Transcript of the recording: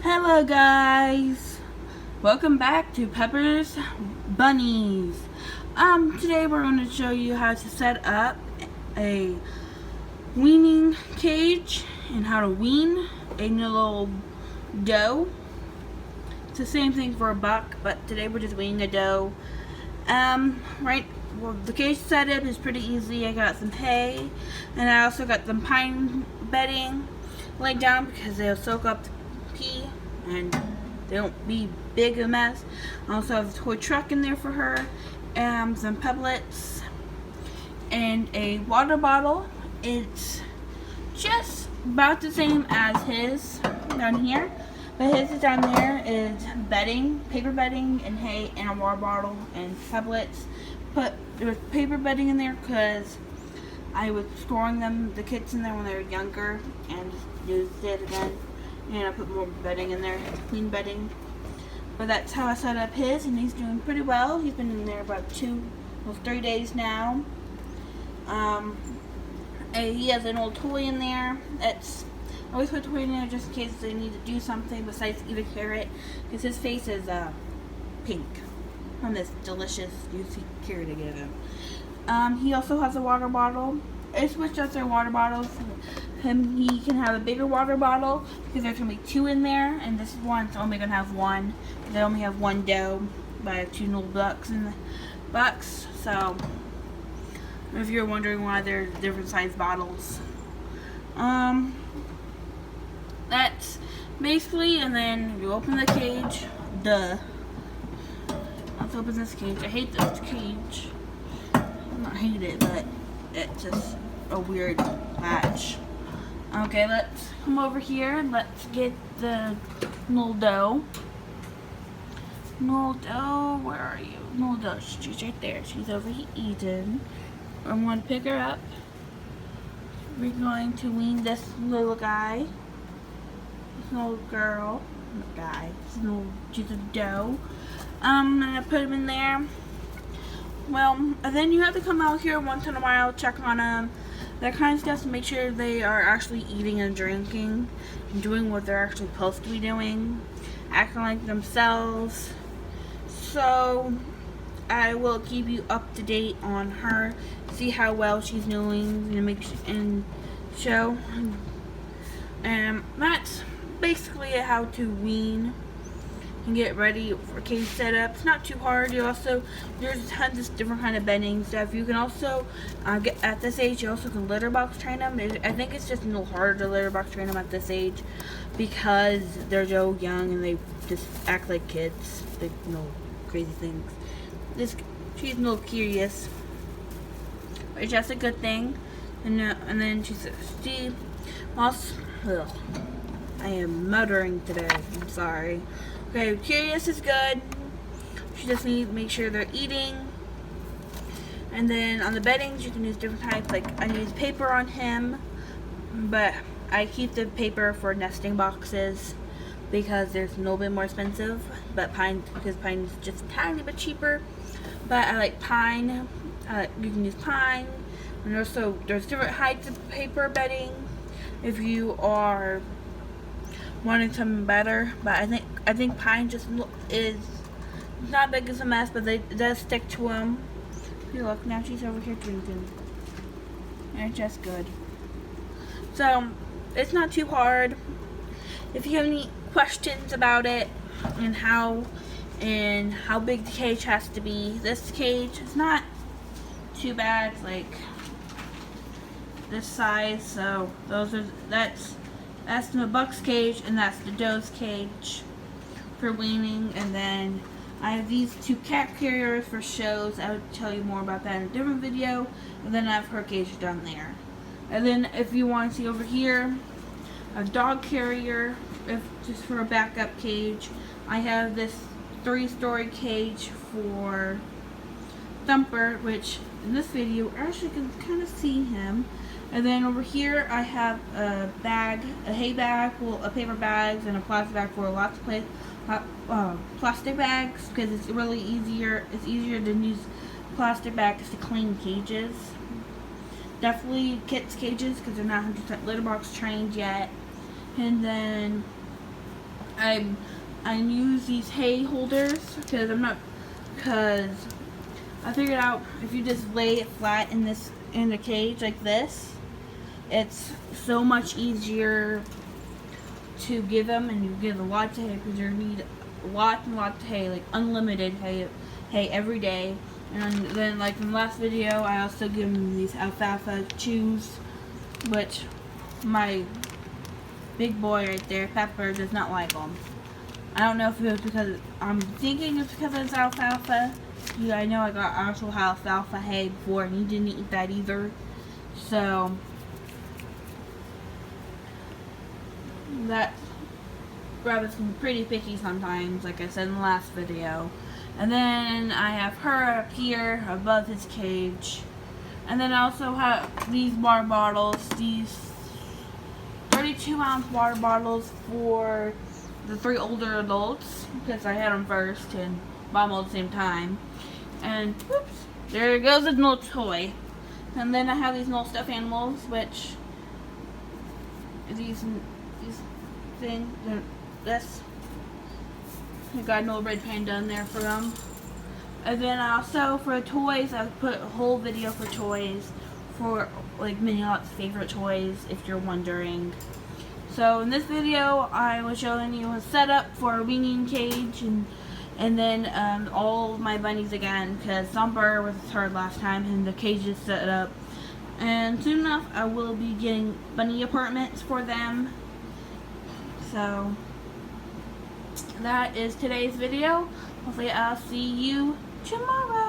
Hello guys, welcome back to Pepper's Bunnies. Today we're going to show you how to set up a weaning cage and how to wean a little doe. It's the same thing for a buck, but today we're just weaning a doe. The cage setup is pretty easy. I got some hay and I also got some pine bedding laid down because they'll soak up the pee and they don't be big a mess. I also have a toy truck in there for her, some pebblets, and a water bottle. It's just about the same as his down here, but his is down there is bedding, paper bedding, and hay, and a water bottle and pebblets. There was paper bedding in there because I was storing the kits in there when they were younger, and just used it again. And I put more bedding in there, clean bedding. But that's how I set up his, and he's doing pretty well. He's been in there about 3 days now. He has an old toy in there. I always put a toy in there just in case they need to do something besides eat a carrot, because his face is pink from this delicious juicy carrot I gave him. He also has a water bottle. I switched out their water bottles. He can have a bigger water bottle because there's going to be 2 in there, and this one's only going to have 1. They only have 1 doe, but I have 2 little bucks in the bucks. So if you're wondering why they're different size bottles, that's basically. And then you open the cage. Let's open this cage. I hate this cage. I hate it, but it's just a weird latch. Okay, let's come over here and let's get the little doe. Little doe, where are you? Little doe, she's right there. She's over here eating. I'm going to pick her up. We're going to wean this little guy. This little girl. Not guy. She's a doe. I'm going to put him in there. Well, and then you have to come out here once in a while, check on them, that kind of stuff, to make sure they are actually eating and drinking and doing what they're actually supposed to be doing, acting like themselves. So I will keep you up to date on her, see how well she's doing, and show. And that's basically how to wean and get ready for cage setup. It's not too hard. There's tons of different kind of bedding stuff. You can also get at this age. You also can litter box train them. I think it's just a little harder to litter box train them at this age because they're so young and they just act like kids. They know crazy things. She's a little curious, which that's a good thing. And then she says, I am muttering today. I'm sorry. Okay, curious is good. She just needs to make sure they're eating. And then on the beddings, you can use different types. Like I use paper on him, but I keep the paper for nesting boxes because they're a little bit more expensive. But because pine is just a tiny bit cheaper. But I like pine. You can use pine. And also, there's different heights of paper bedding if you are wanting something better, but I think pine just is not big as a mess, but it does stick to them. You look, now she's over here drinking. And it's just good. So it's not too hard. If you have any questions about it and how big the cage has to be, this cage is not too bad. It's like this size. So that's the buck's cage, and that's the doe's cage for weaning. And then I have these 2 cat carriers for shows. I would tell you more about that in a different video. And then I have her cage down there. And then if you want to see over here, a dog carrier, just for a backup cage. I have this 3-story cage for Thumper, which in this video I actually can kind of see him. And then over here I have a hay bag full of paper bags and a plastic bag for lots of plastic bags, because it's really easier. It's easier to use plastic bags to clean cages. Definitely kids' cages because they're not 100% litter box trained yet. And then I use these hay holders because I figured out if you just lay it flat in a cage like this, it's so much easier to give them, and you give a lot of hay because you need lots and lots of hay, like unlimited hay every day. And then, like in the last video, I also give them these alfalfa chews, which my big boy right there, Pepper, does not like them. I don't know if it was because, I'm thinking it's because it's alfalfa. Yeah, I know I got actual alfalfa hay before, and he didn't eat that either. So, that rabbits can be pretty picky sometimes, like I said in the last video. And then I have her up here above his cage. And then I also have these water bottles, these 32-ounce water bottles for the 3 older adults, because I had them first and bought them all at the same time. And whoops, there goes a little toy. And then I have these little stuffed animals, which these things, this. I got an old red panda in there for them. And then also for toys, I put a whole video for toys, for like Minnie-Lot's favorite toys, if you're wondering. So in this video, I was showing you a setup for a weaning cage, and then all of my bunnies again, because Thumper was hurt last time and the cage is set up. And soon enough, I will be getting bunny apartments for them. So that is today's video. Hopefully I'll see you tomorrow.